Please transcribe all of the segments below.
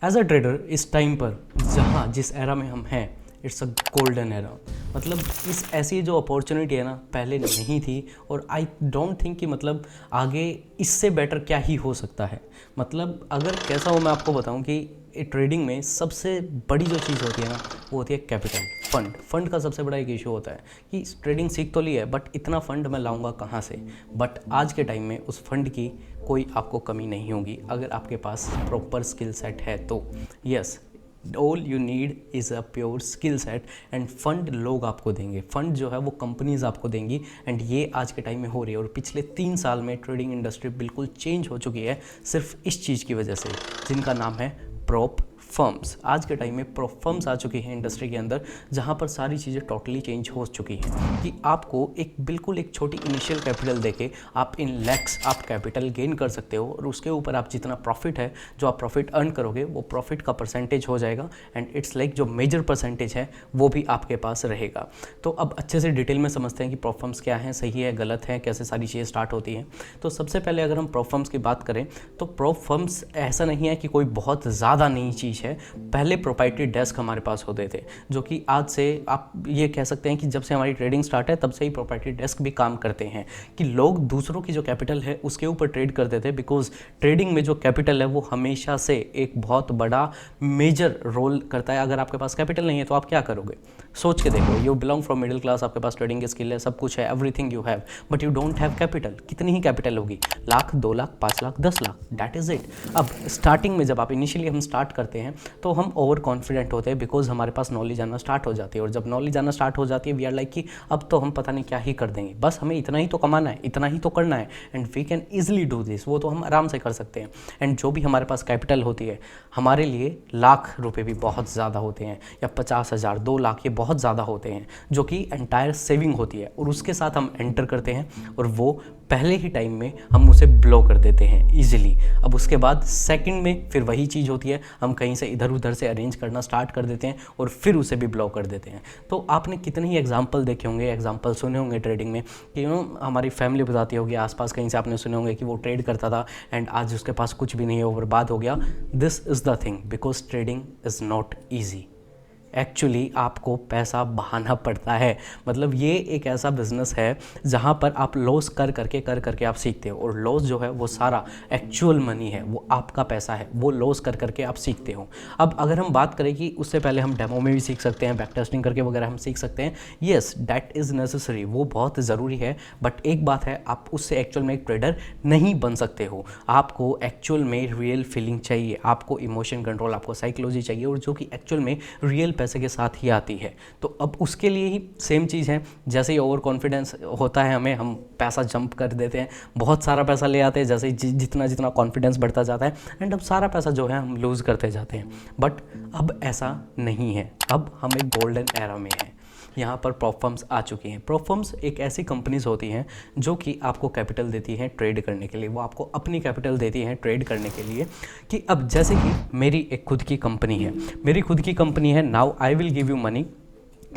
As a trader इस time पर जहाँ जिस एरा में हम हैं, इट्स अ गोल्डन एरा। मतलब इस ऐसी जो अपॉर्चुनिटी है ना, पहले नहीं थी और आई डोंट थिंक कि मतलब आगे इससे बेटर क्या ही हो सकता है। मतलब अगर कैसा हो मैं आपको बताऊं कि ट्रेडिंग में सबसे बड़ी जो चीज़ होती है ना, वो होती है कैपिटल। फंड का सबसे बड़ा एक इशू होता है कि ट्रेडिंग सीख तो ली है बट इतना फंड मैं लाऊंगा कहाँ से। बट आज के टाइम में उस फंड की कोई आपको कमी नहीं होगी अगर आपके पास प्रॉपर स्किल सेट है तो। Yes, all you need is a pure skill set end fund लोग आपको देंगे। फंड जो है वो कंपनीज आपको देंगी एंड ये आज के टाइम में हो रही है। और पिछले 3 साल में ट्रेडिंग इंडस्ट्री बिल्कुल चेंज हो चुकी है सिर्फ इस चीज़ की वजह से, जिनका नाम है प्रॉप फर्म्स। आज के टाइम में प्रॉप फर्म्स आ चुकी हैं इंडस्ट्री के अंदर, जहां पर सारी चीज़ें टोटली चेंज हो चुकी हैं कि आपको बिल्कुल एक छोटी इनिशियल कैपिटल देके आप इन लैक्स आप कैपिटल गेन कर सकते हो और उसके ऊपर आप जितना प्रॉफिट है, जो आप प्रॉफिट अर्न करोगे वो प्रॉफिट का परसेंटेज हो जाएगा एंड इट्स लाइक जो मेजर परसेंटेज है वो भी आपके पास रहेगा। तो अब अच्छे से डिटेल में समझते हैं कि प्रॉप फर्म्स क्या हैं, सही है गलत है, कैसे सारी चीज़ें स्टार्ट होती हैं। तो सबसे पहले अगर हम प्रॉप फर्म्स की बात करें तो प्रॉप फर्म्स ऐसा नहीं है कि कोई बहुत ज़्यादा नई चीज़ है। पहले प्रोप्राइटरी डेस्क हमारे पास होते थे, जो कि आज से आप ये कह सकते हैं कि जब से हमारी ट्रेडिंग स्टार्ट है तब से ही प्रोप्राइटरी डेस्क भी काम करते हैं कि लोग दूसरों की जो कैपिटल है उसके ऊपर ट्रेड करते थे। बिकॉज ट्रेडिंग में जो कैपिटल है वो हमेशा से एक बहुत बड़ा मेजर रोल करता है। अगर आपके पास कैपिटल नहीं है तो आप क्या करोगे? सोच के देखो, you belong from middle class, आपके पास ट्रेडिंग की स्किल है, सब कुछ है, everything you have, but you don't have capital. कितनी ही कैपिटल होगी? Lakh, 2 lakh, 5 lakh, 10 lakh, that is it. अब स्टार्टिंग में जब आप इनिशियली हम स्टार्ट करते हैं तो हम ओवर कॉन्फिडेंट होते हैं बिकॉज हमारे पास नॉलेज आना स्टार्ट हो जाती है। और जब नॉलेज आना स्टार्ट हो जाती है वी आर लाइक कि अब तो हम पता नहीं क्या ही कर देंगे, बस हमें इतना ही तो कमाना है, इतना ही तो करना है and we can easily do this. वो तो हम आराम से कर सकते हैं। एंड जो भी हमारे पास कैपिटल होती है, हमारे लिए लाख रुपए भी बहुत ज़्यादा होते हैं, या 50,000, 2 लाख, ये बहुत ज़्यादा होते हैं, जो कि एंटायर सेविंग होती है। और उसके साथ हम एंटर करते हैं और वो पहले ही टाइम में हम उसे ब्लो कर देते हैं ईजिली। अब उसके बाद सेकंड में फिर वही चीज़ होती है, हम कहीं से इधर उधर से अरेंज करना स्टार्ट कर देते हैं और फिर उसे भी ब्लो कर देते हैं। तो आपने कितने ही एग्जाम्पल देखे होंगे, एग्जाम्पल सुने होंगे ट्रेडिंग में कि हमारी फैमिली बताती होगी, आसपास कहीं से आपने सुने होंगे कि वो ट्रेड करता था एंड आज उसके पास कुछ भी नहीं है, वो बर्बाद हो गया। This is the thing, because trading is not easy. Actually आपको पैसा बहाना पड़ता है। मतलब ये एक ऐसा बिजनेस है जहाँ पर आप लॉस कर करके आप सीखते हो, और लॉस जो है वो सारा एक्चुअल मनी है, वो आपका पैसा है, वो लॉस कर करके आप सीखते हो। अब अगर हम बात करें कि उससे पहले हम डेमो में भी सीख सकते हैं, बैक टेस्टिंग करके वगैरह हम सीख सकते हैं, येस दैट इज़ नेसेसरी, वो बहुत ज़रूरी है। बट एक बात है, आप उससे एक्चुअल में एक ट्रेडर नहीं बन सकते हो। आपको एक्चुअल में रियल फीलिंग चाहिए, आपको इमोशन कंट्रोल, आपको साइकोलॉजी चाहिए, और जो कि एक्चुअल में रियल पैसे के साथ ही आती है। तो अब उसके लिए ही सेम चीज़ है, जैसे ही ओवर कॉन्फिडेंस होता है हमें, हम पैसा जंप कर देते हैं, बहुत सारा पैसा ले आते हैं, जैसे जितना जितना कॉन्फिडेंस बढ़ता जाता है एंड अब सारा पैसा जो है हम लूज़ करते जाते हैं। बट अब ऐसा नहीं है, अब हम एक गोल्डन एरा में हैं। यहाँ पर प्रॉप फर्म्स आ चुकी हैं। प्रॉप फर्म्स एक ऐसी कंपनीज होती हैं जो कि आपको कैपिटल देती हैं ट्रेड करने के लिए, वो आपको अपनी कैपिटल देती हैं ट्रेड करने के लिए। कि अब जैसे कि मेरी एक खुद की कंपनी है, मेरी खुद की कंपनी है, now I will give you money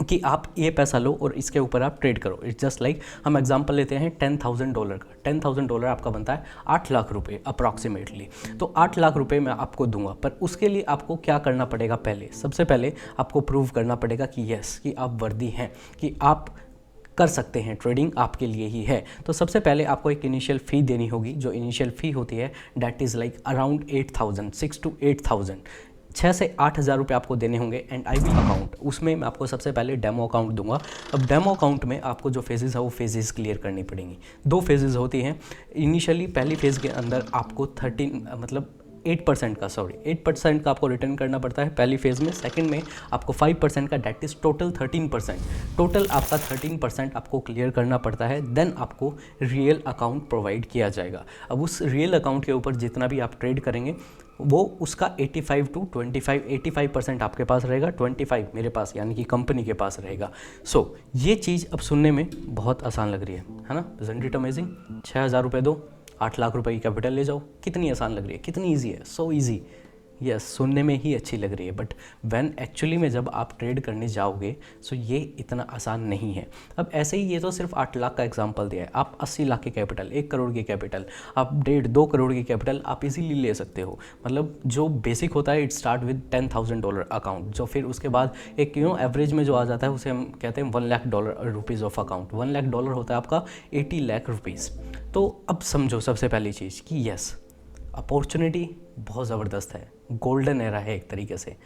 कि आप ये पैसा लो और इसके ऊपर आप ट्रेड करो। इट्स जस्ट लाइक हम एग्जांपल लेते हैं $10,000 का। $10,000 आपका बनता है 8 लाख रुपए अप्रॉक्सीमेटली। तो 8 लाख रुपए मैं आपको दूंगा, पर उसके लिए आपको क्या करना पड़ेगा? सबसे पहले आपको प्रूव करना पड़ेगा कि यस, कि आप वर्दी हैं, कि आप कर सकते हैं, ट्रेडिंग आपके लिए ही है। तो सबसे पहले आपको एक इनिशियल फ़ी देनी होगी। जो इनिशियल फ़ी होती है that is like around 8,000, 6 to 8,000, 6 से 8 हज़ार रुपये आपको देने होंगे। एंड आई वी अकाउंट, उसमें मैं आपको सबसे पहले डेमो अकाउंट दूंगा। अब डेमो अकाउंट में आपको जो फेजेज़ है वो फेजेज़ क्लियर करनी पड़ेंगी। 2 फेजेज़ होती हैं इनिशियली। पहली फेज़ के अंदर आपको 8% का आपको रिटर्न करना पड़ता है पहली फेज़ में। सेकंड में आपको 5% का, डेट इज़ टोटल 13%। टोटल आपका 13% आपको क्लियर करना पड़ता है। देन आपको रियल अकाउंट प्रोवाइड किया जाएगा। अब उस रियल अकाउंट के ऊपर जितना भी आप ट्रेड करेंगे वो उसका 85 to 25, 85% आपके पास रहेगा, 25 मेरे पास यानी कि कंपनी के पास रहेगा। सो ये चीज़ अब सुनने में बहुत आसान लग रही है ना? Isn't it amazing? 6,000 रुपये दो, 8 लाख रुपए की कैपिटल ले जाओ, कितनी आसान लग रही है, कितनी ईजी है, सो ईजी। यस सुनने में ही अच्छी लग रही है, बट व्हेन एक्चुअली में जब आप ट्रेड करने जाओगे सो ये इतना आसान नहीं है। अब ऐसे ही ये तो सिर्फ 8 लाख का एग्जांपल दिया है, आप 80 लाख की कैपिटल, 1 करोड़ की कैपिटल, आप 1.5-2 करोड़ की कैपिटल आप इजीली ले सकते हो। मतलब जो बेसिक होता है इट स्टार्ट विद $10,000 अकाउंट, जो फिर उसके बाद एक एवरेज में जो आ जाता है उसे हम कहते हैं $1 लाख ऑफ अकाउंट। $1 लाख होता है आपका 80 लाख रुपीज़। तो अब समझो सबसे पहली चीज़ कि यस अपॉर्चुनिटी बहुत ज़बरदस्त है, गोल्डन एरा है एक तरीके से।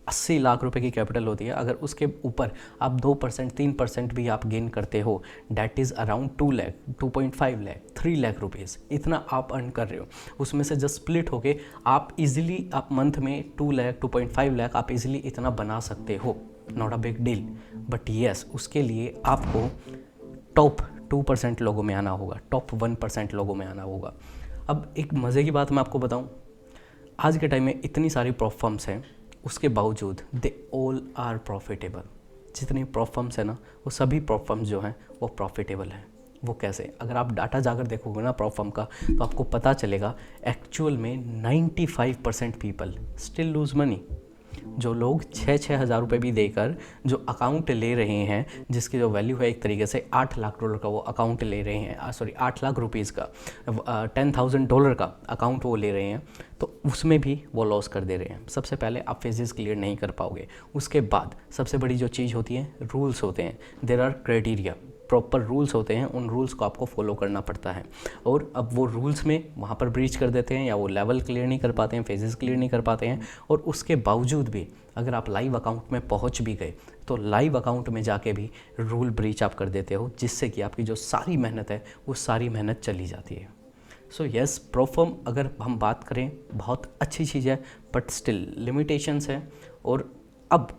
80 लाख रुपए की कैपिटल होती है, अगर उसके ऊपर आप 2% 3% भी आप गेन करते हो that is around 2 lakh 2.5 lakh 3 lakh rupees, इतना आप अर्न कर रहे हो। उसमें से जस्ट स्प्लिट होके आप इजीली आप मंथ में 2 लाख 2.5 लाख आप इजीली इतना बना सकते हो, not a big deal. But yes उसके लिए आपको टॉप 2% लोगों में आना होगा, टॉप 1% लोगों में आना होगा। अब एक मज़े की बात मैं आपको बताऊं, आज के टाइम में इतनी सारी प्रॉप फर्म्स हैं, उसके बावजूद दे ऑल आर प्रॉफिटेबल। जितनी प्रॉप फर्म्स हैं ना वो सभी प्रॉप फर्म्स जो हैं वो प्रॉफिटेबल हैं। वो कैसे? अगर आप डाटा जाकर देखोगे ना प्रॉप फर्म का तो आपको पता चलेगा एक्चुअल में 95% पीपल स्टिल लूज़ मनी। जो लोग 6-6 हज़ार रुपये भी देकर जो अकाउंट ले रहे हैं, जिसकी जो वैल्यू है एक तरीके से $8 लाख का वो अकाउंट ले रहे हैं, सॉरी 8 लाख रुपीज़ का, $10,000 का अकाउंट वो ले रहे हैं, तो उसमें भी वो लॉस कर दे रहे हैं। सबसे पहले आप फेजेस क्लियर नहीं कर पाओगे। उसके बाद सबसे बड़ी जो चीज़ होती है रूल्स होते हैं, there are criteria, proper rules होते हैं, उन रूल्स को आपको फॉलो करना पड़ता है। और अब वो रूल्स में वहाँ पर ब्रीच कर देते हैं या वो लेवल क्लियर नहीं कर पाते हैं, फेजेस क्लियर नहीं कर पाते हैं, और उसके बावजूद भी अगर आप लाइव अकाउंट में पहुँच भी गए तो लाइव अकाउंट में जाके भी रूल ब्रीच आप कर देते हो, जिससे कि आपकी जो सारी मेहनत है वो सारी मेहनत चली जाती है। सो येस प्रॉप फर्म अगर हम बात करें बहुत अच्छी चीज़ है, बट स्टिल लिमिटेशंस है। और अब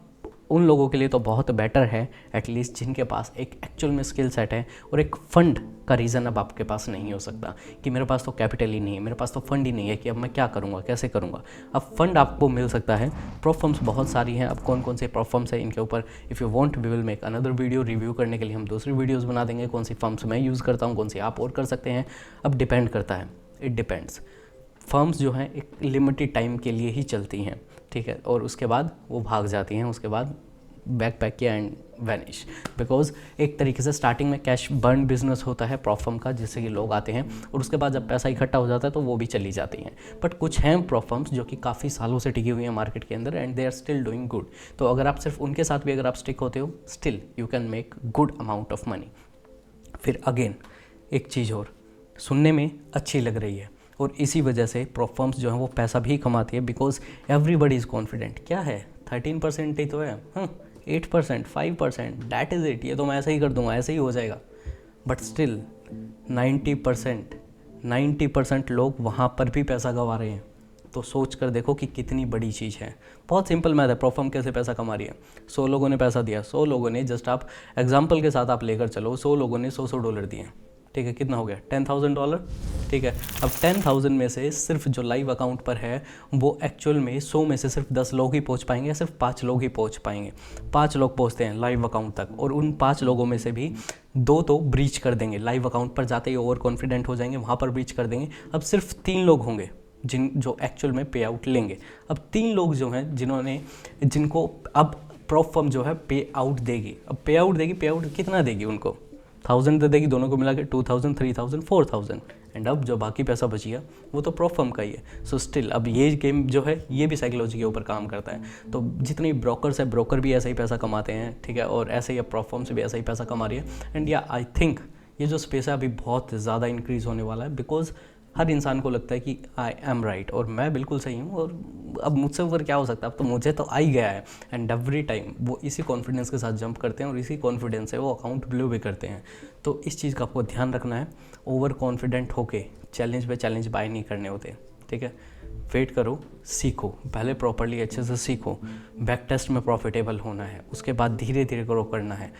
उन लोगों के लिए तो बहुत बेटर है एटलीस्ट जिनके पास एक एक्चुअल में स्किल सेट है और एक फ़ंड का रीज़न अब आपके पास नहीं हो सकता कि मेरे पास तो कैपिटल ही नहीं है, मेरे पास तो फंड ही नहीं है कि अब मैं क्या करूँगा, कैसे करूँगा। अब फंड आपको मिल सकता है। प्रॉप फर्म्स बहुत सारी हैं। अब कौन कौन से प्रॉप फर्म्स हैं इनके ऊपर if you want we will make another video. Review करने के लिए हम दूसरी वीडियोज़ बना देंगे, कौन सी फर्म्स मैं यूज़ करता हूँ, कौन सी आप और कर सकते हैं। अब डिपेंड करता है, इट डिपेंड्स। फर्म्स जो हैं एक लिमिटेड टाइम के लिए ही चलती हैं, ठीक है, और उसके बाद वो भाग जाती हैं, उसके बाद बैक पैक किया एंड वैनिश। बिकॉज एक तरीके से स्टार्टिंग में कैश बर्न बिजनेस होता है प्रॉप फर्म का, जिससे कि लोग आते हैं और उसके बाद जब पैसा इकट्ठा हो जाता है तो वो भी चली जाती हैं। बट कुछ हैं प्रॉप फर्म्स जो कि काफ़ी सालों से टिकी हुई हैं मार्केट के अंदर and they are still doing good. तो अगर आप सिर्फ उनके साथ भी अगर आप स्टिक होते हो still you can make good amount of money. फिर अगेन एक चीज़ और सुनने में अच्छी लग रही है और इसी वजह से प्रॉप फर्म्स जो हैं वो पैसा भी कमाती है, बिकॉज एवरीबडी इज़ कॉन्फिडेंट। क्या है 13% ही तो है, 8% 5% दैट इज़ इट, ये तो मैं ऐसे ही कर दूंगा, ऐसे ही हो जाएगा। बट स्टिल 90% लोग वहाँ पर भी पैसा गंवा रहे हैं। तो सोच कर देखो कि कितनी बड़ी चीज़ है। बहुत सिंपल मैथ है, प्रॉप फर्म कैसे पैसा कमा रही है। 100 लोगों ने पैसा दिया, 100 लोगों ने, जस्ट आप एग्जाम्पल के साथ आप लेकर चलो, 100 लोगों ने $100 दिए, ठीक है, कितना हो गया $10,000, ठीक है। अब 10,000 में से सिर्फ जो लाइव अकाउंट पर है वो एक्चुअल में 100 में से सिर्फ 10 लोग ही पहुंच पाएंगे या सिर्फ 5 लोग ही पहुंच पाएंगे। 5 लोग पहुंचते हैं लाइव अकाउंट तक और उन 5 लोगों में से भी 2 तो ब्रीच कर देंगे, लाइव अकाउंट पर जाते ही ओवर कॉन्फिडेंट हो जाएंगे, वहाँ पर ब्रीच कर देंगे। अब सिर्फ 3 लोग होंगे जो एक्चुअल में पे आउट लेंगे। अब 3 लोग जो हैं जिनको अब प्रॉप फर्म जो है पे आउट देगी। अब पे आउट कितना देगी उनको? 1000 दे देगी, दोनों को मिला के 2000 3000 4000 एंड अब जो बाकी पैसा बचिया वो तो प्रॉप फर्म का ही है। सो स्टिल अब ये गेम जो है ये भी साइकोलॉजी के ऊपर काम करता है। तो जितने ब्रोकर्स है, ब्रोकर भी ऐसा ही पैसा कमाते हैं, ठीक है, और ऐसे ही अब प्रॉप फर्म से भी ऐसा ही पैसा कमा रही है। एंड या आई थिंक ये जो स्पेस है अभी बहुत ज़्यादा इंक्रीज़ होने वाला है, बिकॉज हर इंसान को लगता है कि आई एम राइट और मैं बिल्कुल सही हूँ और अब मुझसे ऊपर क्या हो सकता है, अब तो मुझे तो आ ही गया है। एंड एवरी टाइम वो इसी कॉन्फिडेंस के साथ जंप करते हैं और इसी कॉन्फिडेंस से वो अकाउंट ब्लू भी करते हैं। तो इस चीज़ का आपको ध्यान रखना है, ओवर कॉन्फिडेंट होके चैलेंज पे चैलेंज बाय नहीं करने होते, ठीक है। वेट करो, सीखो, पहले प्रॉपरली अच्छे से सीखो, बैक टेस्ट में प्रॉफिटेबल होना है, उसके बाद धीरे धीरे ग्रो करना है,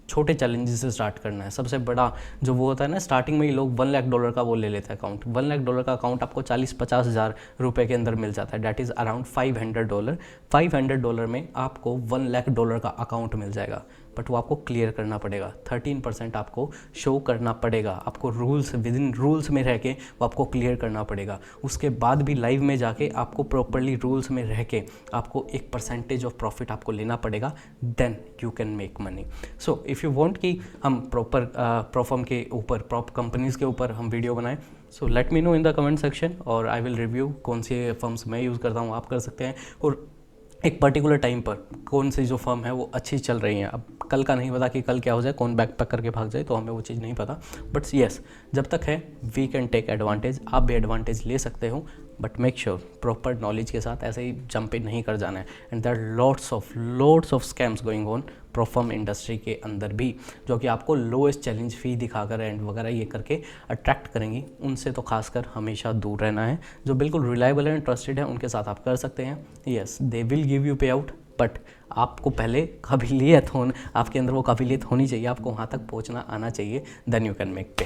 छोटे चैलेंजेस से स्टार्ट करना है। सबसे बड़ा जो वो होता है ना, स्टार्टिंग में ही लोग $1 लाख का वो ले लेते हैं अकाउंट। $1 लाख का अकाउंट आपको 40-50 हज़ार रुपये के अंदर मिल जाता है, डैट इज़ अराउंड $500। $500 में आपको $1 लाख का अकाउंट मिल जाएगा। बट वो आपको क्लियर करना पड़ेगा। 13% आपको शो करना पड़ेगा, आपको रूल्स विद इन रूल्स में रह के वो आपको क्लियर करना पड़ेगा। उसके बाद भी लाइव में जाके आपको प्रॉपरली रूल्स में रह के आपको एक परसेंटेज ऑफ प्रॉफिट आपको लेना पड़ेगा, then you can make money. So if you want कि हम प्रॉपर प्रोफर्म के ऊपर, प्रॉप कंपनीज़ के ऊपर हम वीडियो बनाएं, so let me know in the comment section और आई विल रिव्यू कौन से फर्म्स मैं यूज़ करता हूँ, आप कर सकते हैं। और एक पर्टिकुलर टाइम पर कौन सी जो फर्म है वो अच्छी चल रही है। अब कल का नहीं पता कि कल क्या हो जाए, कौन बैक पैक करके भाग जाए, तो हमें वो चीज़ नहीं पता। बट येस, जब तक है वी कैन टेक एडवांटेज, आप भी एडवांटेज ले सकते हो, but make sure proper knowledge के साथ ऐसे ही जंप इन नहीं कर जाना है। And there are lots of scams going on perfume industry के अंदर भी, जो कि आपको लोएस्ट चैलेंज फी दिखाकर एंड वगैरह ये करके अट्रैक्ट करेंगी। उनसे तो खासकर हमेशा दूर रहना है। जो बिल्कुल रिलायबल एंड ट्रस्टेड है उनके साथ आप कर सकते हैं। Yes, they will give you पे आउट, बट आपको पहले काबिलियत होना, आपके अंदर वो काबिलियत होनी चाहिए, आपको वहाँ तक पहुँचना आना चाहिए, देन यू कैन मेक पे।